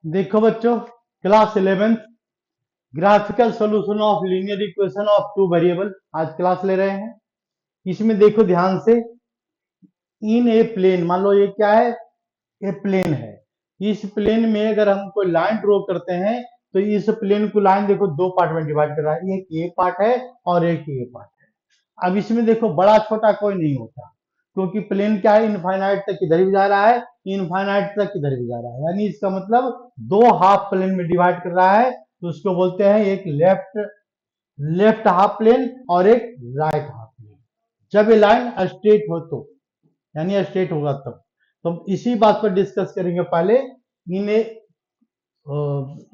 देखो बच्चों, class 11th graphical solution of linear equation of two variable आज class ले रहे हैं। इसमें देखो ध्यान से, इन ए प्लेन, मान लो ये क्या है, ये प्लेन है। इस प्लेन में अगर हम कोई लाइन ड्रॉ करते हैं तो इस प्लेन को लाइन देखो दो पार्ट में डिवाइड कर रहा है, एक ये पार्ट है और एक ये पार्ट है। अब इसमें देखो बड़ा छोटा कोई नहीं होता, क्योंकि प्लेन क्या है, इनफाइनाइट तक किधर भी जा रहा है, इनफाइनाइट तक किधर भी जा रहा है, यानी इसका मतलब दो हाफ प्लेन में डिवाइड कर रहा है, तो उसको बोलते हैं एक लेफ्ट लेफ्ट हाफ प्लेन और एक राइट हाफ प्लेन। जब ये लाइन स्ट्रेट हो तो, यानी स्ट्रेट होगा तब। तो इसी बात पर डिस्कस करेंगे पहले। In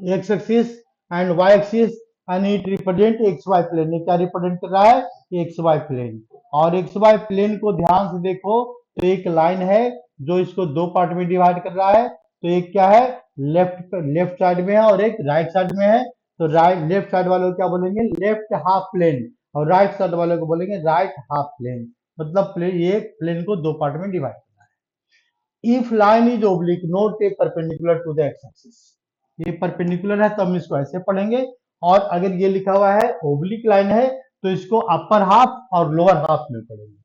X axis and Y axis and it represent X Y plane. ये क्या रिप्रेजेंट कर रहा है, एक्स वाई प्लेन। और एक्स वाई प्लेन को ध्यान से देखो, तो एक लाइन है जो इसको दो पार्ट में डिवाइड कर रहा है। तो एक क्या है, लेफ्ट साइड में है और एक राइट साइड में है। तो राइट लेफ्ट साइड वाले को क्या बोलेंगे, लेफ्ट हाफ प्लेन, और राइट साइड वाले को बोलेंगे राइट हाफ प्लेन। मतलब ये प्लेन को दो पार्ट में डिवाइड करना है। If line is oblique not a perpendicular to the x axis. ये परपेंडिकुलर है तो हम इसको ऐसे पढ़ेंगे। और अगर ये लिखा हुआ है ओब्लिक लाइन है तो इसको अपर हाफ और लोअर हाफ में पढ़ेंगे।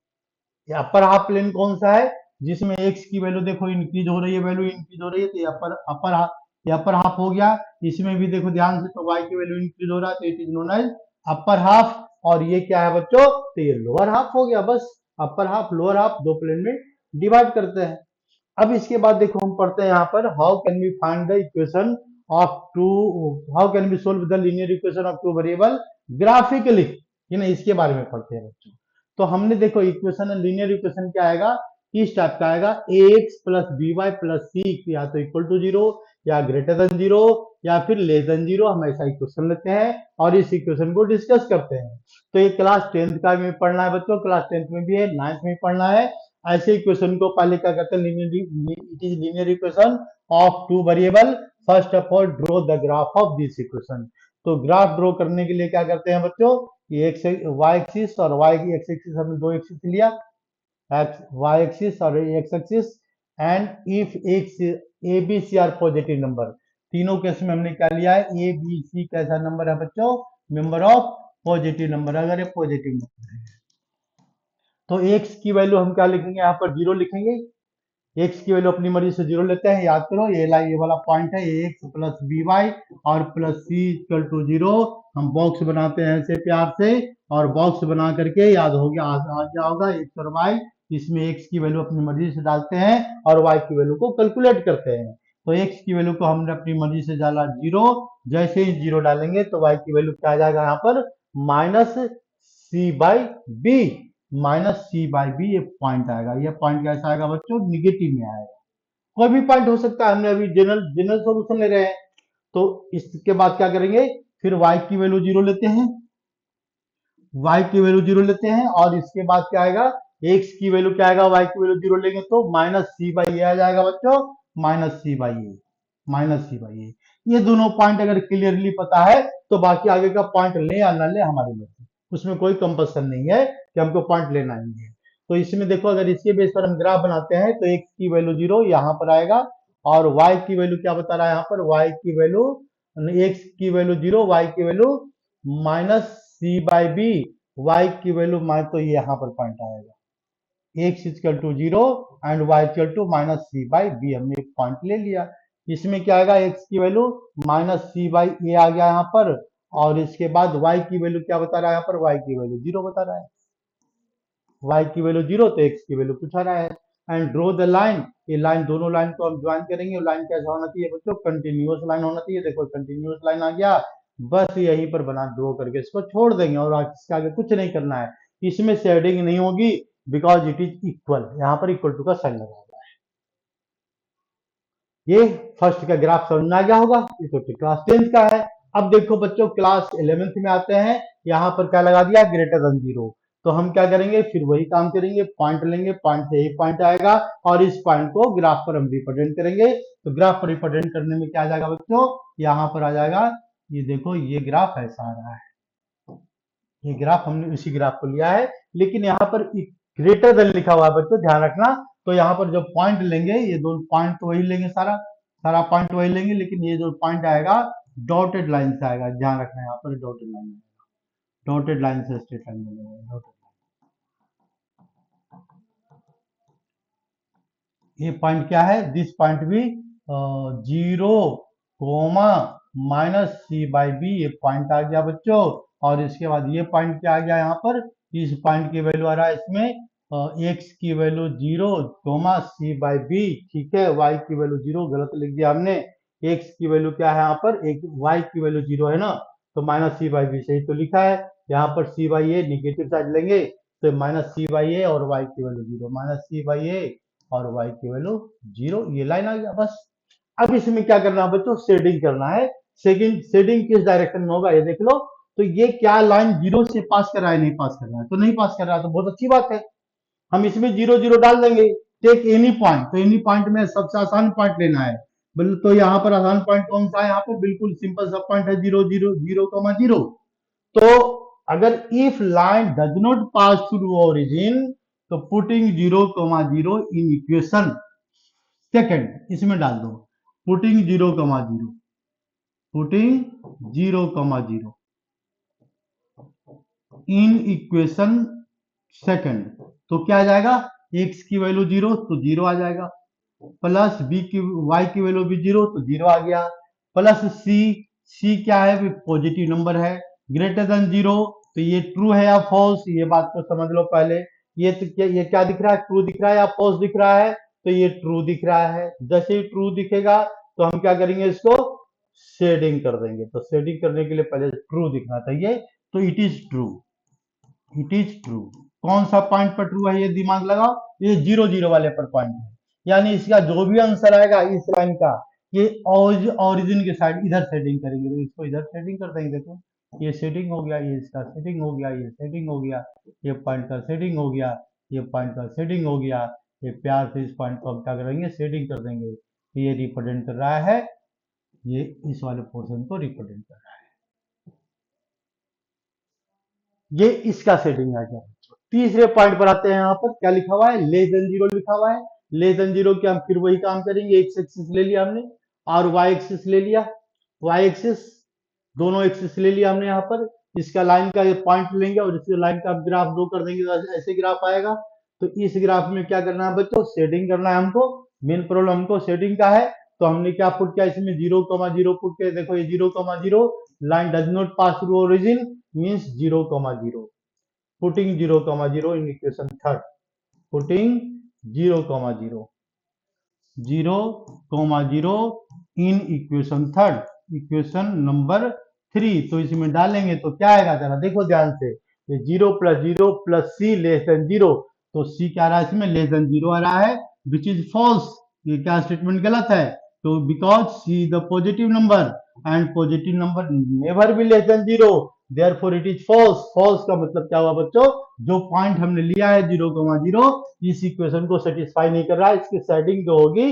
ये अपर हाफ प्लेन कौन सा है, जिसमें एक्स की वैल्यू देखो इंक्रीज हो रही है, वैल्यू इंक्रीज हो रही है, तो ये अपर हाफ, ये अपर हाफ हो गया। इसमें भी देखो ध्यान से, तो वाई की वैल्यू इंक्रीज हो रहा है, तो it is known as upper half. और ये क्या है बच्चों, तो ये लोअर हाफ हो गया। बस अपर हाफ लोअर हाफ दो प्लेन में डिवाइड करते हैं। अब इसके बाद देखो हम पढ़ते हैं यहाँ पर, how can we find the equation of two, how can we solve the linear equation of two variable graphically, ये ना इसके बारे में पढ़ते हैं बच्चों। तो हमने देखो इक्वेशन, लीनियर इक्वेशन क्या आएगा, इस टाइप का आएगा, A X plus B Y plus C या तो इक्वल टू जीरो या ग्रेटर देन जीरो या फिर लेस देन जीरो। हम ऐसा इक्वेशन लेते हैं और इस इक्वेशन को डिस्कस करते हैं। तो ये क्लास 10th का भी पढ़ना है बच्चों, क्लास 10th में भी है, 9th में भी पढ़ना है। ऐसे इक्वेशन को पहले क्या करते हैं, it is linear equation of two variable. First of all draw the graph of this equation. तो ग्राफ ड्रॉ करने के लिए क्या करते हैं बच्चों, ये एक्स वाई एक्सिस और वाई की एक्स एक्सिस, हमने दो एक्सिस लिया, एक्स वाई एक्सिस और x axis. And if x a b c are positive number, तीनों केस में हमने क्या लिया है, ए बी सी कैसा नंबर है बच्चों, मेंबर ऑफ पॉजिटिव नंबर। अगर ये पॉजिटिव नंबर है तो एक्स की वैल्यू हम क्या लिखेंगे, यहाँ पर जीरो लिखेंगे। एक्स की वैल्यू अपनी मर्जी से जीरो लेते हैं, याद करो ये लाइन, ये वाला पॉइंट है, एक्स प्लस बी वाई और plus c equal to zero. हम बॉक्स बनाते हैं ऐसे प्यार से, और बॉक्स बना करके याद हो गया, आ क्या होगा, एक्स और वाई। इसमें एक्स की वैल्यू अपनी मर्जी से डालते हैं और वाई की वैल्यू को कैलकुलेट करते हैं। तो एक्स की वैल्यू को हमने अपनी मर्जी से डाला जीरो, जैसे ही जीरो डालेंगे तो वाई की वैल्यू क्या आ जाएगा यहाँ पर, minus C by b. Minus C by b ये पॉइंट आएगा। ये पॉइंट कैसा आएगा बच्चों, निगेटिव में आएगा। कोई भी पॉइंट हो सकता है, हमने अभी जनरल जनरल सॉल्यूशन ले रहे हैं। तो इसके बाद क्या करेंगे, फिर y की वैल्यू जीरो लेते हैं, y की वैल्यू जीरो लेते हैं, और इसके बाद क्या आएगा, x की वैल्यू क्या आएगा, y की वैल्यू जीरो लेंगे तो माइनस सी बाई ए आ जाएगा बच्चों, minus C by A, minus C by A. ये दोनों पॉइंट अगर क्लियरली पता है तो बाकी आगे का पॉइंट ले या ना ले हमारी मर्जी, उसमें कोई कंपल्सन नहीं है कि हमको पॉइंट लेना ही है। तो इसमें देखो, अगर इसके बेस पर हम ग्राफ बनाते हैं तो x की वैल्यू जीरो यहाँ पर आएगा, और y की वैल्यू क्या बता रहा है यहाँ पर, y की वैल्यू, x की वैल्यू जीरो, y की value minus C by b, y की वैल्यू माइनस, तो ये यहाँ पर पॉइंट आएगा, x equal to zero and y equal to minus C by b. हमने एक पॉइंट ले लिया। इसमें क्या आएगा, एक्स की वैल्यू माइनस सी बाई ए आ गया यहाँ पर, और इसके बाद वाई की वैल्यू क्या बता रहा है यहाँ पर, वाई की वैल्यू जीरो बता रहा है, वाई की वैल्यू जीरो, तो एक्स की वैल्यू पूछा रहा है। एंड ड्रॉ द लाइन, ये लाइन, दोनों लाइन को हम ज्वाइन करेंगे। लाइन कैसा होना चाहिए बच्चों, कंटिन्यूअस लाइन होना चाहिए। देखो कंटिन्यूअस लाइन आ गया, बस यहीं पर बना ड्रॉ करके इसको छोड़ देंगे, और इसके आगे कुछ नहीं करना है। इसमें शेडिंग नहीं होगी, बिकॉज इट इज इक्वल, यहाँ पर इक्वल टू का साइन लगा हुआ है। ये फर्स्ट का ग्राफ समझ में आ गया होगा, ये तो क्लास 10th का है। अब देखो बच्चों, क्लास 11th में आते हैं, यहाँ पर क्या लगा दिया, ग्रेटर देन जीरो। तो हम क्या करेंगे, फिर वही काम करेंगे, पॉइंट लेंगे, पॉइंट से एक पॉइंट आएगा, और इस पॉइंट को ग्राफ पर हम रिप्रेजेंट करेंगे। तो ग्राफ पर रिप्रेजेंट करने में क्या आ जाएगा बच्चों, यहाँ पर आ जाएगा, ये देखो ये ग्राफ ऐसा आ रहा है, ये ग्राफ हमने उसी ग्राफ को लिया है, लेकिन यहाँ पर ग्रेटर देन लिखा हुआ है बच्चों, ध्यान रखना। तो यहाँ पर जो पॉइंट लेंगे, ये दो पॉइंट तो वही लेंगे सारा, सारा पॉइंट वही लेंगे, लेकिन ये जो पॉइंट आएगा डॉटेड लाइन से आएगा, ध्यान रखना है यहाँ पर डॉटेड लाइन से स्ट्रेट लाइन बनेगा। ये पॉइंट क्या है, दिस पॉइंट भी 0 comma minus C by b, ये पॉइंट आ गया बच्चों। और इसके बाद ये पॉइंट क्या आ गया यहाँ पर, इस पॉइंट की वैल्यू आ रहा है इसमें एक्स की value 0 comma c by b, ठीक है। वाई की वैल्यू 0 गलत लिख दिया हमने, एक्स की वैल्यू क्या है यहाँ पर, एक वाई की वैल्यू 0 है ना, तो माइनस सी बाई बी सही तो लिखा है। यहाँ पर सी बाई ए निगेटिव साइड लेंगे तो माइनस सी बाई ए और वाई की वैल्यू 0, माइनस सी बाई ए और y की वैल्यू 0, ये लाइन आ गया बस। अब इसमें क्या करना है बच्चों, शेडिंग करना है। सेकंड शेडिंग किस डायरेक्शन में होगा ये देख लो। तो ये क्या लाइन 0 से पास कर रहा है, नहीं पास कर रहा है, तो नहीं पास कर रहा है तो बहुत अच्छी बात है, हम इसमें 0 0 डाल देंगे। टेक एनी पॉइंट, तो एनी पॉइंट में सबसे आसान पॉइंट लेना है। बोले तो यहाँ पर आसान पॉइंट कौन सा है, यहाँ पर बिल्कुल सिंपल सा पॉइंट है 0 0 0,0। तो अगर if line does not pass through origin, तो पुटिंग 0,0 इन इक्वेशन सेकंड इसमें डाल दो, putting 0,0, putting 0,0 in equation second, तो क्या आ जाएगा, x की वैल्यू 0 तो 0 आ जाएगा, प्लस b की y की वैल्यू भी 0 तो 0 आ गया, प्लस c क्या है, पॉजिटिव नंबर है, ग्रेटर देन 0, तो ये ट्रू है या फॉल्स, ये बात को समझ लो पहले। ये क्या दिख रहा है, ट्रू दिख रहा है या फॉल्स दिख रहा है, तो ये ट्रू दिख रहा है। जैसे ही ट्रू दिखेगा तो हम क्या करेंगे, इसको शेडिंग कर देंगे। तो शेडिंग करने के लिए पहले ट्रू दिखना चाहिए, तो it is true, it is true. कौन सा पॉइंट पर ट्रू है ये दिमाग लगाओ, ये 0 0 वाले पर पॉइंट है, यानी इसका जो भी आंसर आएगा इस लाइन का, ये ओरिजिन के साइड इधर सेटिंग करेंगे, तो इसको इधर सेटिंग कर देंगे। देखो ये सेटिंग हो गया, ये इसका सेटिंग हो गया, ये सेटिंग हो गया, ये पॉइंट का सेटिंग हो गया, ये पॉइंट का सेटिंग हो गया। ये प्यार से इस पॉइंट को हम क्या करेंगे, सेटिंग कर देंगे। ये रिप्रेजेंट कर रहा है, ये इस वाले पोर्शन को रिप्रेजेंट कर रहा है, ये इसका सेटिंग आ गया। तीसरे पॉइंट पर आते हैं, यहाँ पर क्या लिखा हुआ है, लेस देन 0 लिखा हुआ है। लेस देन 0 के हम फिर वही काम करेंगे, एक्स एक्सिस ले लिया हमने और वाई एक्सिस ले लिया, वाई एक्सिस दोनों एक्सिस ले लिया हमने। यहाँ पर इसका लाइन का पॉइंट लेंगे और इस लाइन का ग्राफ ड्रॉ कर देंगे, तो ऐसे ग्राफ आएगा। तो इस ग्राफ में क्या करना है बच्चों, शेडिंग करना है हमको, मेन प्रॉब्लम हमको शेडिंग का है। तो हमने क्या पुट किया इसमें, 0,0 पुट के, देखो ये 0,0 line does not pass through origin means 0,0, putting 0,0 in equation third, putting 0,0 0,0 in equation third, equation number 3। तो इसमें डालेंगे तो क्या आएगा, जरा देखो ध्यान से, ये 0 + 0 + c लेस देन 0, तो c क्या आ रहा है इसमें, लेस देन 0 आ रहा है, विच इज फॉल्स। ये क्या स्टेटमेंट गलत है, तो because c the positive number and positive number never be less than 0, therefore it is false. False का मतलब क्या हुआ बच्चों, जो पॉइंट हमने लिया है 0,0 इस इक्वेशन को सेटिस्फाई नहीं कर रहा है, इसकी सेटिंग जो होगी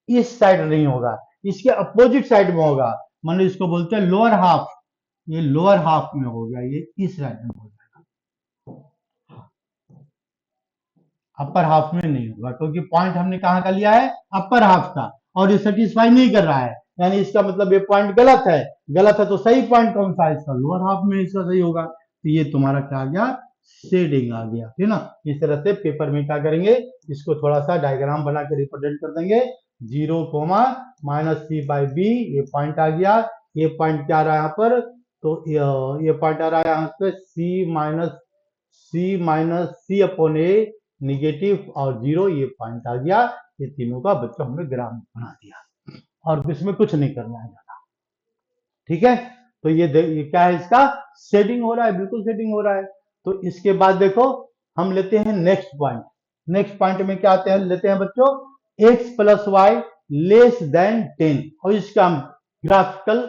इस साइड नहीं होगा, इसके अपोजिट साइड में होगा, मान लो इसको बोलते हैं लोअर हाफ, ये लोअर हाफ में हो गया, ये इस साइड में हो जाएगा, अपर हाफ में नहीं होगा, क्योंकि पॉइंट हमने कहाँ का लिया है, अपर हाफ का, और ये सेटिस्फाई नहीं कर रहा है, यानी इसका मतलब ये पॉइंट गलत है। गलत है तो सही पॉइंट कौन सा है, इसका लोअर हाफ में, इसका सही होगा। तो ये तुम्हारा क्या आ गया, शेडिंग आ गया, है ना। इस तरह से पेपर में क्या करेंगे, इसको थोड़ा सा डायग्राम बना के रिप्रेजेंट कर देंगे, 0, माइनस सी बाई बी, ये पॉइंट आ गया, ये पॉइंट क्या आ रहा है यहाँ पर, तो ये पॉइंट आ रहा है यहाँ पे सी माइनस सी अपॉन ए निगेटिव और 0, ये पॉइंट आ गया। ये तीनों का बच्चों हमने ग्राफ बना दिया और इसमें कुछ नहीं करना है ज्यादा, ठीक है। तो ये क्या है, इसका शेडिंग हो रहा है, बिल्कुल शेडिंग हो रहा है। तो इसके बाद देखो हम लेते हैं नेक्स्ट पॉइंट। नेक्स्ट पॉइंट में क्या आते हैं, लेते हैं बच्चों x + y लेस देन 10, और इसका हम ग्राफिकल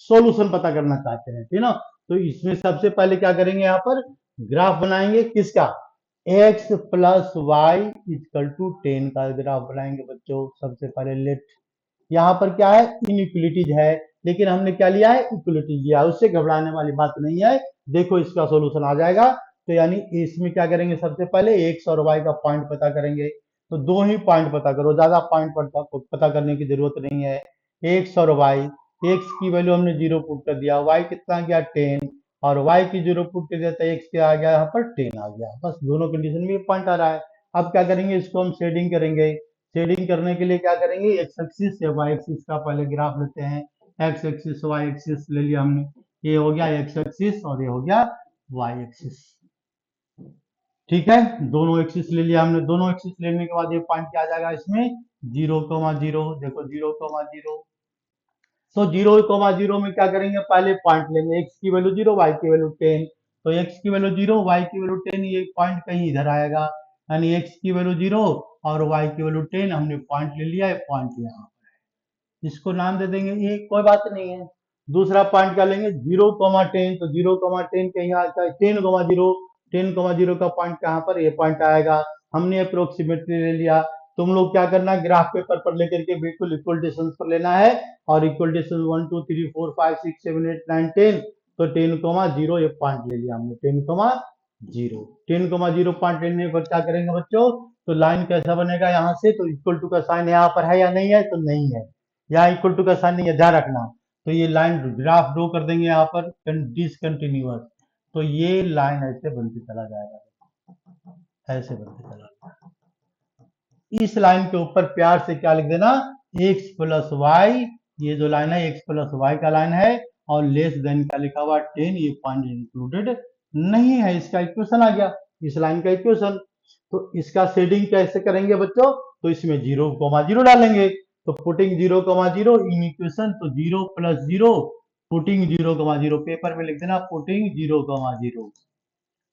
सॉल्यूशन पता करना चाहते हैं, ठीक ना। तो इसमें सबसे पहले क्या करेंगे, यहाँ पर ग्राफ बनाएंगे किसका, x + y = 10 का ग्राफ बनाएंगे बच्चों। सबसे पहले लेफ्ट, यहाँ पर क्या है, इनइक्वलिटीज है, लेकिन हमने क्या लिया है, इक्वलिटी लिया है, उससे घबराने वाली बात नहीं है। देखो इसका सॉल्यूशन आ जाएगा। तो यानी इसमें क्या करेंगे, सबसे पहले x और y का पॉइंट पता करेंगे। तो दो ही पॉइंट पता करो, ज्यादा पॉइंट पता करने की जरूरत नहीं है। एक्स और वाई, एक्स की वैल्यू हमने 0 पुट कर दिया, वाई कितना आ गया 10, और वाई की 0 पुट कर दिया तो एक्स क्या आ गया यहाँ पर 10 आ गया। बस दोनों कंडीशन में पॉइंट आ रहा है। अब क्या करेंगे, इसको हम शेडिंग करेंगे। शेडिंग करने के लिए क्या करेंगे, एक्स एक्सिस या वाई एक्सिस का पहले ग्राफ लेते हैं। एक्स एक्सिस वाई एक्सिस ले लिया हमने, ये हो गया एक्स एक्सिस और ये हो गया वाई एक्सिस। ठीक है, दोनों एक्सिस ले लिया हमने। दोनों एक्सिस लेने के बाद ये पॉइंट क्या आ जाएगा इसमें 0,0, देखो 0,0। तो 0,0 में क्या करेंगे, पहले पॉइंट लेंगे, एक्स की वैल्यू 0, वाई की वैल्यू 10। तो एक्स की वैल्यू 0, वाई की वैल्यू 10, ये पॉइंट कहीं इधर आएगा, यानी एक्स की वैल्यू 0 और वाई की वैल्यू 10, हमने पॉइंट ले लिया है, पॉइंट यहाँ, इसको नाम दे देंगे ये, कोई बात नहीं है। दूसरा पॉइंट क्या लेंगे 0,10, तो 0,10 के यहाँ आता है 10,0, 10,0 का पॉइंट कहाँ पर, ये पॉइंट आएगा। हमने अप्रोक्सीमेटली ले लिया। तुम लोग क्या करना, ग्राफ पेपर पर लेकर के बिल्कुल इक्वल डिस्टेंस पर लेना है, और इक्वल डिस्टेंस 1 2 3 4 5 6 7 8 9 10, तो 10,0 ये पॉइंट ले लिया हमने, 10,0 पॉइंट लेने पर क्या करेंगे बच्चों, तो लाइन कैसा बनेगा यहाँ से, तो इक्वल टू का साइन यहाँ पर है या नहीं है, तो नहीं है, यहाँ इक्वल टू का साइन नहीं है, ध्यान रखना। तो ये लाइन ग्राफ ड्रॉ कर देंगे यहाँ पर डिसकंटिन्यूअस, तो ये लाइन ऐसे बनते चला जाएगा, ऐसे बनते चला जाएगा। इस लाइन के ऊपर प्यार से क्या लिख देना, एक्स प्लस वाई, ये जो लाइन है एक्स प्लस वाई का लाइन है, और लेस देन का लिखा हुआ 10, ये पॉइंट इंक्लूडेड नहीं है। इसका इक्वेशन आ गया, इस लाइन का इक्वेशन। तो इसका शेडिंग कैसे करेंगे बच्चों, तो इसमें 0,0 डालेंगे, तो पुटिंग 0,0 इन इक्वेशन, तो 0 प्लस 0, पुटिंग 0,0, पेपर में लिख देना पुटिंग 0,0,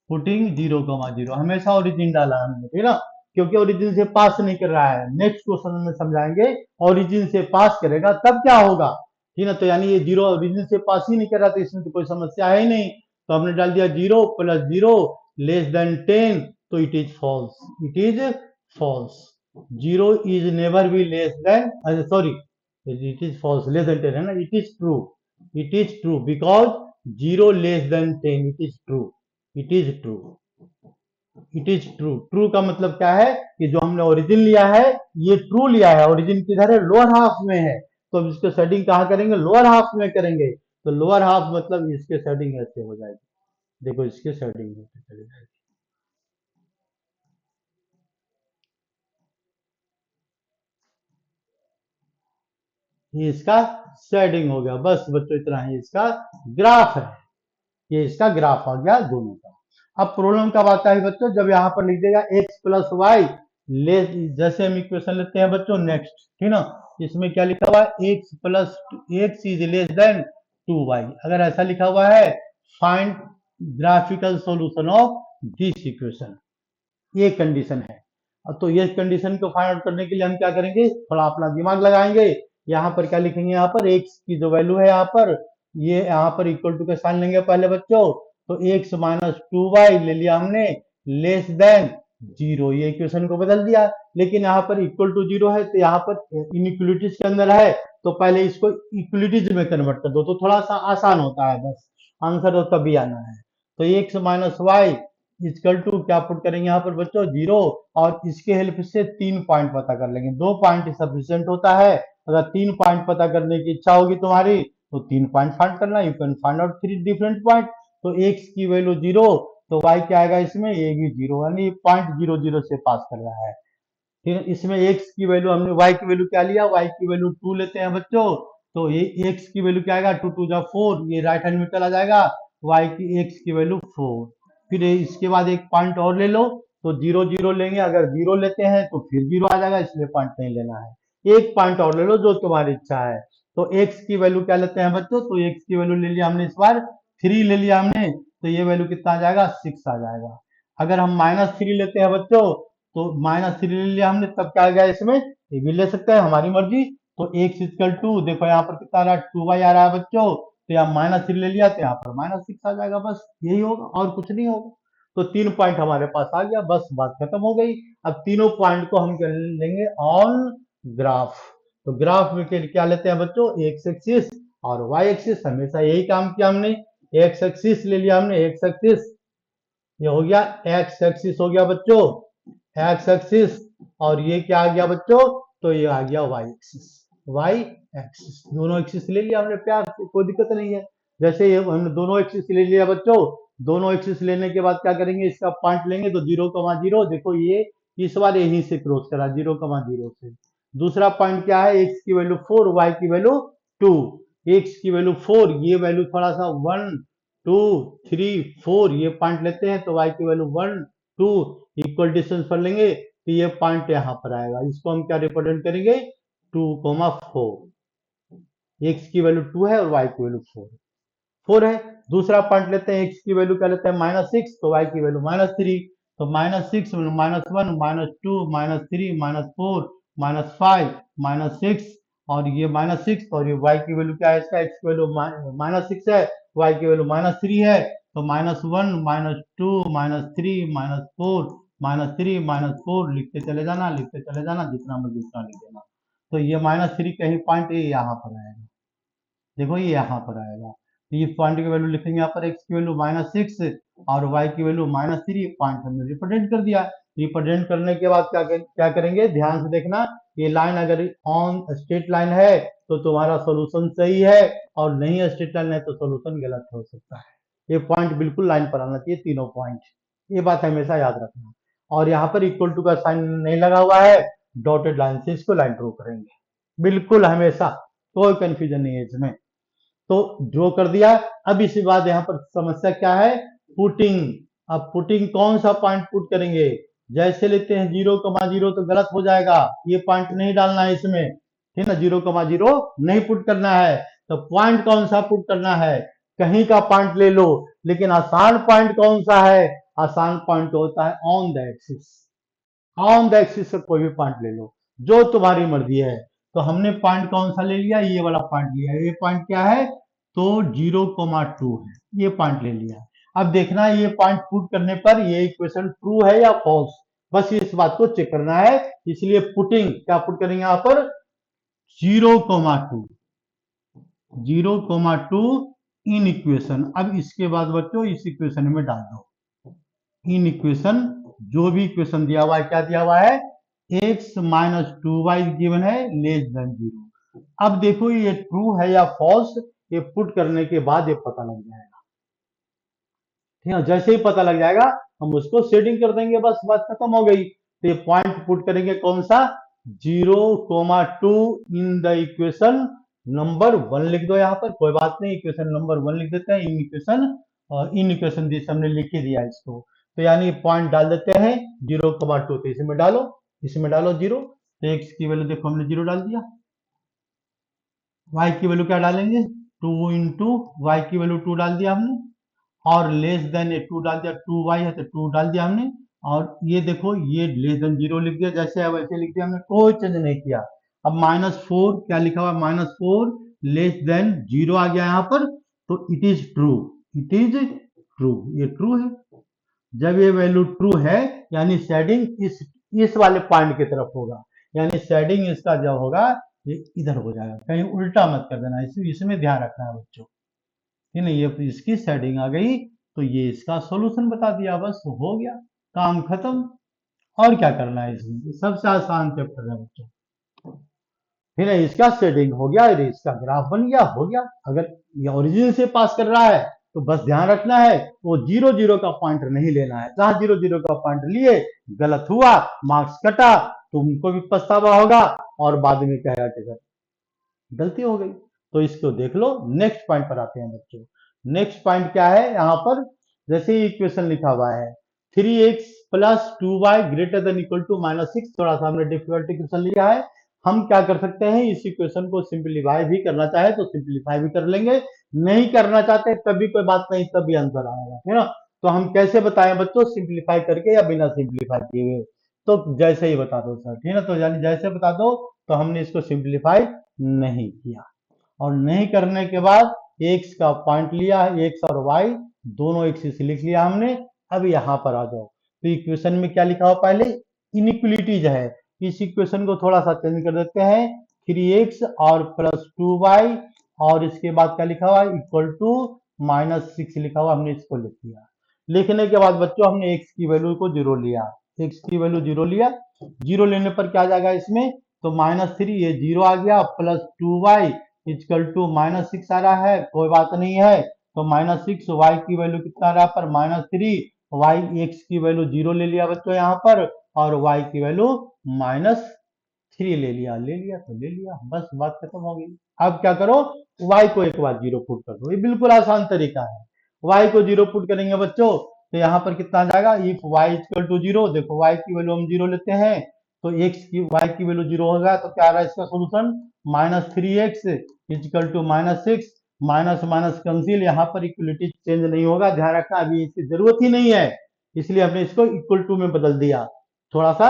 पुटिंग 0,0, हमेशा ओरिजिन डाला हमने, ठीक ना, क्योंकि ओरिजिन से पास नहीं कर रहा है। नेक्स्ट क्वेश्चन में समझाएंगे, ओरिजिन से पास करेगा तब क्या होगा, ठीक ना। तो यानी ये 0 ओरिजिन से पास ही नहीं कर रहा, तो इसमें तो कोई समस्या है ही नहीं। तो हमने डाल दिया 0 प्लस 0 लेस देन 10, तो it is false, it is false. 0 is never be less than, sorry, it is false, less than 10 है ना, it is true, it is true because 0 less than 10, it is true, it is true, it is true. True का मतलब क्या है कि जो हमने origin लिया है ये ट्रू लिया है, ओरिजिन किधर है, लोअर हाफ में है, तो अब इसको सेटिंग कहाँ करेंगे, लोअर हाफ में करेंगे। तो लोअर हाफ मतलब इसके सेटिंग ऐसे हो जाएगी, देखो इसके सेटिंग होते चले जाएगी, ये इसका शेडिंग हो गया। बस बच्चों इतना ही इसका ग्राफ है, ये इसका ग्राफ आ गया दोनों का। अब प्रॉब्लम कब आता है बच्चों, जब यहाँ पर लिख देगा एक्स प्लस वाई लेस, जैसे हम इक्वेशन लेते हैं बच्चों नेक्स्ट, ठीक ना, इसमें क्या लिखा हुआ है x plus x is less than 2y, अगर ऐसा लिखा हुआ है find graphical solution of this equation, ये कंडीशन है। अब तो ये कंडीशन को फाइंड आउट करने के लिए हम क्या करेंगे, थोड़ा अपना दिमाग लगाएंगे। यहाँ पर क्या लिखेंगे, यहाँ पर एक्स की जो वैल्यू है यहाँ पर, ये यहाँ पर इक्वल टू का साइन लेंगे पहले बच्चों, तो एक्स माइनस 2y ले लिया हमने, लेस देन 0, ये इक्वेशन को बदल दिया। लेकिन यहाँ पर इक्वल टू 0 है, तो यहाँ पर इनइक्वलिटीज के अंदर है, तो पहले इसको इक्वलिटीज में कन्वर्ट कर दो, तो थोड़ा सा आसान होता है, बस आंसर तो तभी आना है। तो x minus y equal to क्या पुट करेंगे यहाँ पर बच्चों 0, और इसके हेल्प से 3 पॉइंट पता कर लेंगे, 2 पॉइंट सफिशिएंट होता है। अगर 3 पॉइंट पता करने की इच्छा होगी तुम्हारी तो 3 पॉइंट फाइंड करना, you can find out 3 different point. तो एक्स की वैल्यू 0, तो वाई क्या आएगा इसमें, ये भी 0, यानी पॉइंट 0 0 से पास कर रहा है। फिर इसमें एक्स की वैल्यू हमने, वाई की वैल्यू क्या लिया, वाई की वैल्यू 2 लेते हैं बच्चों, तो ये एक्स की वैल्यू क्या आएगा 2 2 जा 4, ये राइट हैंड में चला जाएगा, वाई की एक्स की वैल्यू 4। फिर इसके बाद एक पॉइंट और ले लो, तो 0 0 लेंगे, अगर 0 लेते हैं तो फिर 0 आ जाएगा, इसलिए पॉइंट नहीं लेना है। एक पॉइंट और ले लो जो तुम्हारी इच्छा है। तो एक्स की वैल्यू क्या लेते हैं बच्चों, तो एक्स की वैल्यू ले लिया हमने, इस बार 3 ले लिया हमने, तो ये वैल्यू कितना आ जाएगा 6 आ जाएगा। अगर हम -3 लेते हैं बच्चों, तो -3 ले लिया हमने, तब क्या आ गया इसमें, ये भी ले सकते हैं हमारी मर्जी। तो एक्स इक्वल टू, देखो यहाँ पर कितना आ रहा है 2y आ रहा है बच्चों, तो यहाँ -3 ले लिया तो यहाँ पर -6 आ जाएगा, बस यही होगा और कुछ नहीं होगा। तो 3 पॉइंट हमारे पास आ गया, बस बात खत्म हो गई। अब तीनों पॉइंट को हम कर लेंगे ऑन ग्राफ। तो ग्राफ में क्या लेते हैं बच्चों, एक्स एक्सिस और वाई एक्सिस, हमेशा यही काम किया हमने। एक्स एक्सिस ले लिया हमने, एक्स एक्सिस, ये हो गया एक्स एक्सिस हो गया बच्चों, एक्स एक्सिस, और ये क्या आ गया बच्चों, तो ये आ गया वाई एक्सिस। वाई एक्सिस, दोनों एक्सिस ले लिया हमने प्यार से, कोई दिक्कत नहीं है। जैसे ये हमने दोनों एक्सिस ले लिया बच्चों, दोनों एक्सिस लेने के बाद क्या करेंगे, इसका पॉइंट लेंगे तो 0,0, देखो ये इस बार यहीं से क्रॉस करा 0,0 से। दूसरा पॉइंट क्या है, एक्स की वैल्यू 4, वाई की वैल्यू 2। एक्स की वैल्यू 4, ये वैल्यू थोड़ा सा 1 2 3 4 ये पॉइंट लेते हैं तो वाई की वैल्यू 1 2 इक्वल डिस्टेंस पर लेंगे तो ये पॉइंट यहाँ पर आएगा। इसको हम क्या रिप्रेजेंट करेंगे, 2,4। एक्स की वैल्यू 2 है और वाई की वैल्यू 4 है। दूसरा पॉइंट लेते हैं, एक्स की वैल्यू क्या लेते हैं, -6, तो वाई की वैल्यू -3। तो -6 -1 -2 -3 -4 -5 -6 और ये -6 और ये y की वैल्यू क्या है, इसका x की वैल्यू -6 है, y की वैल्यू -3 है। तो -1 -2 -3 -4 -3 -4 लिखते चले जाना जितना मर्जी उतना लिख देना। तो ये -3 कहीं पॉइंट ये यहाँ पर आएगा, देखो ये यहाँ पर आएगा। तो इस पॉइंट की वैल्यू लिखेंगे यहाँ पर, x की वैल्यू -6 और y की वैल्यू -3, पॉइंट हमने रिप्रेजेंट कर दिया। रिप्रेजेंट करने के बाद क्या करेंगे, ध्यान से देखना, ये लाइन अगर ऑन स्ट्रेट लाइन है तो तुम्हारा सोल्यूशन सही है, और नहीं स्ट्रेट लाइन है तो सोल्यूशन गलत हो सकता है। ये पॉइंट बिल्कुल लाइन पर आना चाहिए, तीनों पॉइंट, ये बात हमेशा याद रखना। और यहाँ पर इक्वल टू का साइन नहीं लगा हुआ है, डॉटेड लाइन से इसको लाइन ड्रॉ करेंगे, बिल्कुल हमेशा, कोई कंफ्यूजन नहीं है इसमें। तो ड्रॉ कर दिया। अब इसके बाद यहाँ पर समस्या क्या है, पुटिंग। अब पुटिंग कौन सा पॉइंट पुट करेंगे, जैसे लेते हैं 0,0 तो गलत हो जाएगा, ये पॉइंट नहीं डालना है इसमें, ठीक है ना, 0,0 नहीं पुट करना है। तो पॉइंट कौन सा पुट करना है, कहीं का पॉइंट ले लो, लेकिन आसान पॉइंट कौन सा है, आसान पॉइंट होता है on the axis. On the axis से कोई भी पॉइंट ले लो, जो तुम्हारी मर्जी है। तो हमने पॉइंट कौन सा ले लिया, ये वाला पॉइंट लिया, ये पॉइंट क्या है, तो 0,2 है, ये पॉइंट ले लिया। अब देखना है ये पॉइंट पुट करने पर ये इक्वेशन ट्रू है या फॉल्स, बस इस बात को चेक करना है। इसलिए पुटिंग क्या पुट करेंगे यहाँ पर, 0,2 0,2 इन इक्वेशन। अब इसके बाद बच्चों इस इक्वेशन में डाल दो, इन इक्वेशन, जो भी इक्वेशन दिया हुआ है, क्या दिया हुआ है, x - 2y गिवन है लेस देन 0। अब देखो ये ट्रू है या फॉल्स, ये पुट करने के बाद ये पता लग जाएगा, ठीक है। जैसे ही पता लग जाएगा हम उसको सेटिंग कर देंगे, बस बात खत्म हो गई। तो ये पॉइंट पुट करेंगे कौन सा, 0,2 इन द इक्वेशन नंबर 1 लिख दो यहाँ पर, कोई बात नहीं, इक्वेशन नंबर 1 लिख देते हैं, इन इक्वेशन, और इन इक्वेशन हमने लिख ही दिया इसको। तो यानी पॉइंट डाल देते हैं 0,2, तो इसमें डालो, 0। तो एक्स की वैल्यू देखो हमने 0 डाल दिया, वाई की वैल्यू क्या डालेंगे, 2 इंटू वाई की वैल्यू 2 डाल दिया हमने, और लेस देन 2 डाल दिया, 2y है तो 2 डाल दिया हमने, और ये देखो ये लेस देन 0 लिख दिया, जैसे है वैसे लिख दिया हमने, कोई चेंज नहीं किया। अब -4 क्या लिखा हुआ है, -4 लेस देन 0 आ गया यहाँ पर, तो it is true, it is true, ये ट्रू है। जब ये वैल्यू ट्रू है यानी शेडिंग इस वाले पॉइंट की तरफ होगा, यानी शेडिंग इसका जब होगा ये इधर हो जाएगा, कहीं उल्टा मत कर देना, इसमें ध्यान रखना है बच्चों, ठीक है। ये इसकी सेटिंग आ गई तो ये इसका सॉल्यूशन बता दिया, बस हो गया, काम खत्म। और क्या करना है इसमें, ये सबसे आसान चैप्टर है बच्चों, ठीक है। इसका सेटिंग हो गया, इसका ग्राफ बन गया, हो गया। अगर ये ओरिजिन से पास कर रहा है तो बस ध्यान रखना है वो 0,0 का पॉइंट नहीं लेना है, जहां 0,0 का पॉइंट लिए गलत हुआ, मार्क्स कटा, तुमको भी पछतावा होगा और बाद में कहेगा कि सर गलती हो गई। तो इसको देख लो। नेक्स्ट पॉइंट पर आते हैं बच्चों। नेक्स्ट पॉइंट क्या है, यहाँ पर जैसे ही इक्वेशन लिखा हुआ है 3x + 2y greater than equal to -6, थोड़ा सा हमने डिफिकल्ट इक्वेशन लिया है। हम क्या कर सकते हैं, इस इक्वेशन को सिंप्लीफाई भी करना चाहे तो सिंप्लीफाई भी कर लेंगे, नहीं करना चाहते तब भी कोई बात नहीं, तब भी आंसर आएगा, है ना। तो हम कैसे बताएं बच्चों, सिंप्लीफाई करके या बिना सिंप्लीफाई किए हुए, तो जैसे ही बता दो सर, ठीक है ना। तो यानी जैसे बता दो, तो हमने इसको सिंप्लीफाई नहीं किया, और नहीं करने के बाद एक्स का पॉइंट लिया, एक्स और वाई दोनों एक्सिस लिख लिया हमने। अब यहाँ पर आ जाओ, तो इक्वेशन में क्या लिखा हुआ, पहले इनइक्वलिटीज है, इस इक्वेशन को थोड़ा सा चेंज कर देते हैं, 3x और +2y, और इसके बाद क्या लिखा हुआ, इक्वल टू -6 लिखा हुआ, हमने इसको लिख दिया। लिखने के बाद बच्चों हमने x की वैल्यू को 0 लिया, x की वैल्यू 0 लिया, 0 लेने पर क्या आ जाएगा इसमें, तो -3 ये 0 आ गया, प्लस 2y इक्वल टू -6 आ रहा है, कोई बात नहीं है। तो -6 y की वैल्यू कितना आ रहा है पर -3, y x की वैल्यू 0 ले लिया बच्चों यहाँ पर, और y की वैल्यू -3 ले लिया तो ले लिया, बस बात खत्म हो गई। अब क्या करो, y को एक बार 0 पुट कर दो, ये बिल्कुल आसान तरीका है। y को 0 पुट करेंगे बच्चों तो यहाँ पर कितना आ जाएगा, इफ y इक्वल टू 0, देखो y की वैल्यू हम 0 लेते हैं तो y की वैल्यू 0 होगा, तो क्या आ रहा है इसका solution, -3x equal to -6, minus minus cancel, यहाँ पर इक्वलिटी चेंज नहीं होगा, ध्यान रखना अभी इसकी जरूरत ही नहीं है, इसलिए हमने इसको इक्वल टू में बदल दिया, थोड़ा सा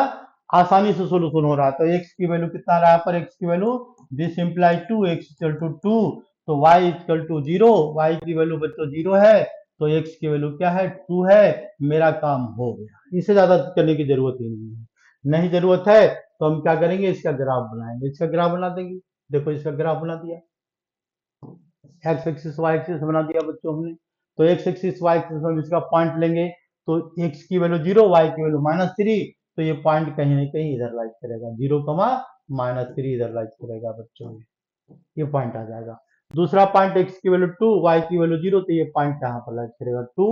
आसानी से सोल्यूशन हो रहा है। तो x की वैल्यू कितना आ रहा है पर, x की value this imply 2x equal to 2, तो y इक्वल टू 0, y की वैल्यू बच्चों 0 है, तो x की वैल्यू क्या है 2 है, मेरा काम हो गया, इससे ज्यादा करने की जरूरत ही नहीं है। नहीं जरूरत है तो हम क्या करेंगे, इसका ग्राफ बनाएंगे, इसका ग्राफ बना देंगे, देखो इसका ग्राफ बना दिया, एक्स एक्सिस वाई एक्सिस बना दिया बच्चों हमने। तो एक्स एक्सिस वाई एक्सिस में इसका पॉइंट लेंगे, तो एक्स की वैल्यू 0, वाई की वैल्यू -3, तो ये पॉइंट कहीं ना कहीं इधर लाइक करेगा, 0, -3 इधर लाइक करेगा बच्चों, ये पॉइंट आ जाएगा। दूसरा पॉइंट एक्स की वैल्यू 2, वाई की वैल्यू 0, तो ये पॉइंट यहाँ पर लाइक करेगा 2,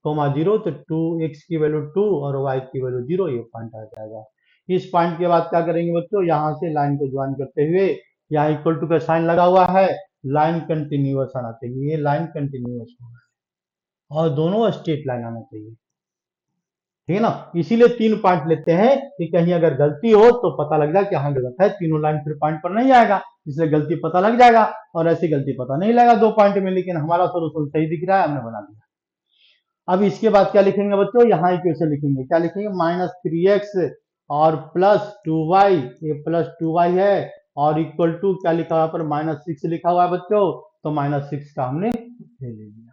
0, तो 2 एक्स की वैल्यू 2 और वाई की वैल्यू 0, ये पॉइंट आ जाएगा। इस पॉइंट के बाद क्या करेंगे बच्चों, यहाँ से लाइन को ज्वाइन करते हुए, यहाँ इक्वल टू का साइन लगा हुआ है, लाइन कंटिन्यूअस आना चाहिए, ये लाइन कंटिन्यूअस होगा और दोनों स्ट्रेट लाइन आना चाहिए, ठीक है ना। इसीलिए 3 पॉइंट लेते हैं कि कहीं अगर गलती हो तो पता लग जाए कि हाँ गलत है, तीनों लाइन फिर पॉइंट पर नहीं आएगा, इसलिए गलती पता लग जाएगा, और ऐसी गलती पता नहीं लगा 2 पॉइंट में, लेकिन हमारा सोल्यूशन सही दिख रहा है, हमने बना दिया। अब इसके बाद क्या लिखेंगे बच्चों, यहाँ इक्वेशन लिखेंगे, क्या लिखेंगे, -3x और +2y, ये +2y है, और इक्वल टू क्या लिखा हुआ पर -6 लिखा हुआ है बच्चों, तो -6 का हमने ले लिया।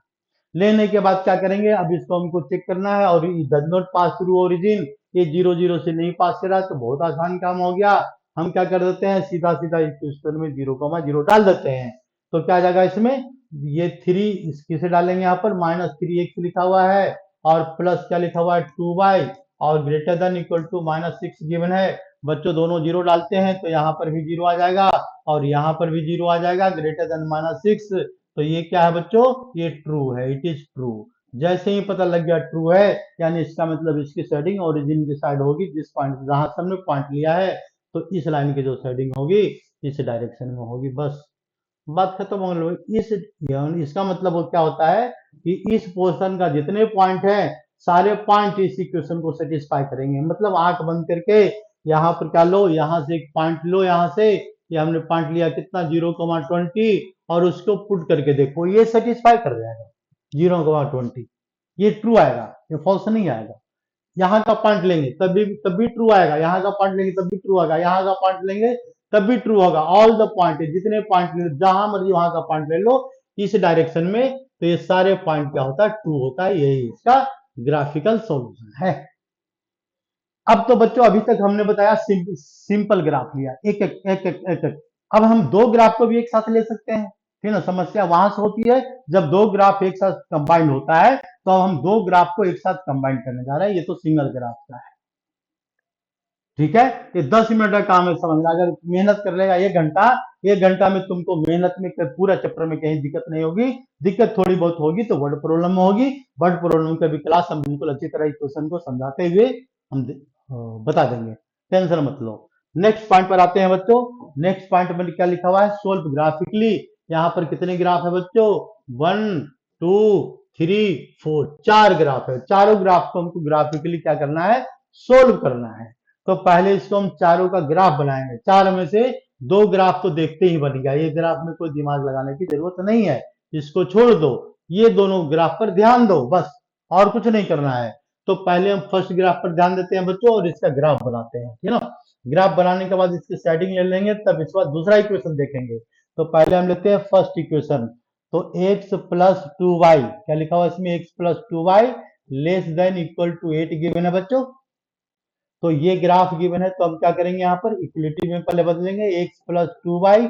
लेने के बाद क्या करेंगे, अब इसको हमको चेक करना है, और does not pass through origin, ये 0 0 से नहीं पास कर रहा है, तो बहुत आसान काम हो गया, हम क्या कर देते हैं, सीधा सीधा इक्वेशन में 0, 0 डाल देते हैं, तो क्या आ जाएगा इसमें, ये 3 किसे डालेंगे यहाँ पर, -3x लिखा हुआ है, और प्लस क्या लिखा हुआ है 2y, और greater than equal to -6 given है, बच्चों दोनों 0 डालते हैं तो यहाँ पर भी 0 आ जाएगा, और यहाँ पर भी 0 आ जाएगा, ग्रेटर देन -6, तो ये क्या है बच्चों, ये ट्रू है, इट इज ट्रू। जैसे ही पता लग गया ट्रू है, यानी इसका मतलब इसकी शेडिंग ओरिजिन की साइड होगी, जिस पॉइंट जहां से हमने पॉइंट लिया है, तो इस लाइन की जो शेडिंग होगी इस डायरेक्शन में होगी, बस बात खत्म हो गई। इसका मतलब वो क्या होता है कि इस पोर्शन का जितने पॉइंट है, सारे पॉइंट इस इक्वेशन को सेटिस्फाई करेंगे, मतलब आंख बंद करके यहाँ पर क्या लो, यहाँ से एक पॉइंट लो, यहाँ से ये हमने पॉइंट लिया कितना 0,20, और उसको पुट करके देखो, ये सेटिस्फाई कर जाएगा 0,20, ये ट्रू आएगा, ये फॉल्स नहीं आएगा। यहाँ का पॉइंट लेंगे तब भी ट्रू आएगा, यहाँ का पॉइंट लेंगे तब भी ट्रू आएगा, यहाँ का पॉइंट लेंगे तब भी ट्रू होगा, ऑल द पॉइंट, जितने पॉइंट ले लो, जहां मर्जी वहां का पॉइंट ले लो इस डायरेक्शन में, तो ये सारे पॉइंट क्या होता है, ट्रू होता है, यही इसका ग्राफिकल सॉल्यूशन है। अब तो बच्चों अभी तक हमने बताया सिंपल ग्राफ लिया, एक एक एक एक एक एक, अब हम 2 ग्राफ को भी एक साथ ले सकते हैं, ठीक है ना। समस्या वहां से होती है जब 2 ग्राफ एक साथ कंबाइन होता है, तो अब हम 2 ग्राफ को एक साथ कंबाइन करने जा रहे हैं, ये तो सिंगल ग्राफ का है, ठीक है। ये 10 मिनट का काम है समझना, अगर मेहनत कर लेगा 1 घंटा, 1 घंटा में तुमको मेहनत में पूरा चैप्टर में कहीं दिक्कत नहीं होगी, दिक्कत थोड़ी बहुत होगी तो वर्ड प्रॉब्लम में होगी, वर्ड प्रॉब्लम का भी क्लास हम बिल्कुल अच्छी तरह क्वेश्चन को समझाते हुए हम बता देंगे, टेंशन मत लो। नेक्स्ट पॉइंट पर आते हैं बच्चों, नेक्स्ट पॉइंट में क्या लिखा हुआ है, सोल्व ग्राफिकली, यहाँ पर कितने ग्राफ है बच्चों, 1 2 3 4, 4 ग्राफ है, चारों ग्राफ को हमको ग्राफिकली क्या करना है, सोल्व करना है। तो पहले इसको हम चारों का ग्राफ बनाएंगे, 4 में से 2 ग्राफ तो देखते ही बन गया, ये ग्राफ में कोई दिमाग लगाने की जरूरत नहीं है, इसको छोड़ दो, ये दोनों ग्राफ पर ध्यान दो बस, और कुछ नहीं करना है। तो पहले हम फर्स्ट ग्राफ पर ध्यान देते हैं बच्चों, और इसका ग्राफ बनाते हैं, ठीक है ना। ग्राफ बनाने के बाद इसकी सेटिंग ले लेंगे, तब इसके बाद दूसरा इक्वेशन देखेंगे। तो पहले हम लेते हैं फर्स्ट इक्वेशन, तो x प्लस 2y, क्या लिखा हुआ इसमें, x plus 2y less than equal to 8 given है बच्चों। तो ये ग्राफ गिवन है, तो हम क्या करेंगे, यहाँ पर इक्वलिटी में पहले बदलेंगे, x प्लस 2y,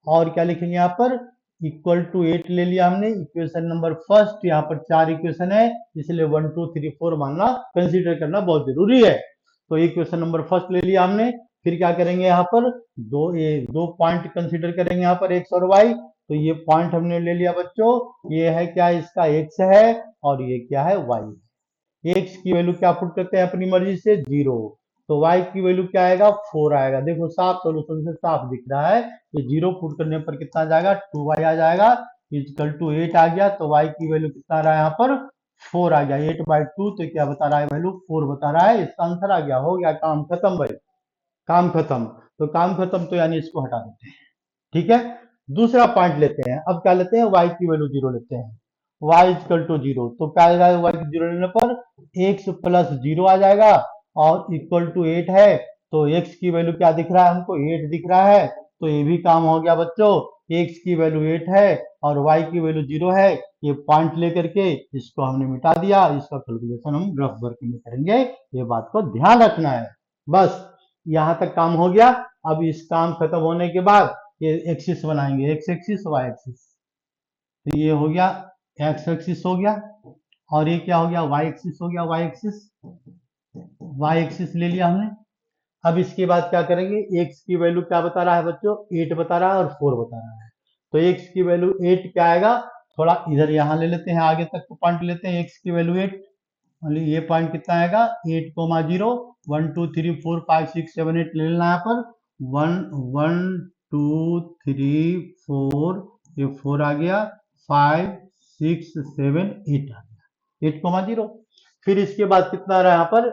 और क्या लिखेंगे यहाँ पर, इक्वल टू 8 ले लिया हमने, इक्वेशन नंबर फर्स्ट, यहाँ पर 4 इक्वेशन है, इसलिए 1 2 3 4 मानना कंसीडर करना बहुत जरूरी है। तो इक्वेशन नंबर फर्स्ट ले लिया हमने, फिर क्या करेंगे यहाँ पर दो पॉइंट कंसीडर करेंगे यहाँ पर एक्स और वाई। तो ये पॉइंट हमने ले लिया बच्चों, ये है क्या, इसका एक्स है और ये क्या है, वाई है। एक्स की वैल्यू क्या पुट करते हैं अपनी मर्जी से, 0। तो वाई की वैल्यू क्या आएगा, 4 आएगा। देखो साफ सोल्यूशन से साफ दिख रहा है, ये 0 पुट करने पर कितना आ जाएगा, 2y आ जाएगा, इक्वल टू 8 आ गया। तो y की वैल्यू कितना आ रहा है यहाँ पर, 4 आ गया। 8/2 तो क्या बता रहा है, वैल्यू 4 बता रहा है। इसका आंसर आ गया, हो गया काम खत्म भाई, काम खत्म। तो काम खत्म, तो यानी इसको हटा देते हैं। ठीक है, दूसरा पॉइंट लेते हैं। अब क्या लेते हैं, y की वैल्यू 0 लेते हैं। y इक्वल टू 0, तो क्या आ जाएगा, y की 0 लेने पर x प्लस 0 आ जाएगा और इक्वल टू 8 है। तो x की वैल्यू क्या दिख रहा है हमको, 8 दिख रहा है। तो ये भी काम हो गया बच्चों, x की वैल्यू 8 है और y की वैल्यू 0 है। ये पॉइंट लेकर के इसको हमने मिटा दिया। इसका कैलकुलेशन हम रफ वर्क में करेंगे, ये बात को ध्यान रखना है। बस यहां तक काम हो गया। अब इस काम खत्म होने के बाद ये एक्सिस बनाएंगे, एक्स एक्सिस वाई एक्सिस। तो ये हो गया एक्स एक्सिस हो गया, और ये क्या हो गया, वाई एक्सिस हो गया। वाई एक्सिस, वाई एक्सिस ले लिया हमने। अब इसके बाद क्या करेंगे, एक्स की वैल्यू क्या बता रहा है बच्चों, 8 बता रहा है और 4 बता रहा है। तो एक्स की वैल्यू 8 क्या आएगा, थोड़ा इधर यहाँ ले लेते हैं, आगे तक को पॉइंट लेते हैं। एक्स की वैल्यू 8, ये पॉइंट कितना आएगा, 8,0, 1 2 3 4 5 6 7 8 ले लेना यहाँ पर। 1 1 2 3 4, ये 4 आ गया, 5 6 7 8 आ गया, 8,0। फिर इसके बाद कितना आ रहा है यहाँ पर,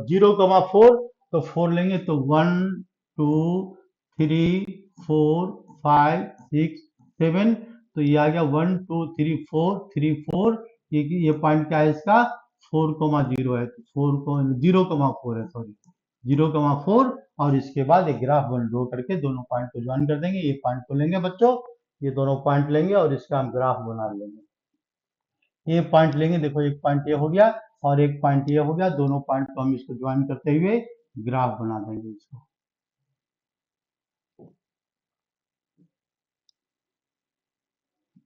0,4। तो 4 लेंगे तो 1 2 3 4 5 6 7। तो ये आ गया 1 2 3 4 3 4। ये पॉइंट क्या है इसका, 4,0 है। तो 0,4 है, सॉरी 0,4। और इसके बाद एक ग्राफ बन ड्रॉ करके दोनों पॉइंट को ज्वाइन कर देंगे। ये पॉइंट को लेंगे बच्चों, ये दोनों पॉइंट लेंगे और इसका हम ग्राफ बना लेंगे। ये पॉइंट लेंगे, देखो एक पॉइंट ये हो गया और एक पॉइंट ये हो गया। दोनों पॉइंट को हम इसको ज्वाइन करते हुए ग्राफ बना देंगे इसको।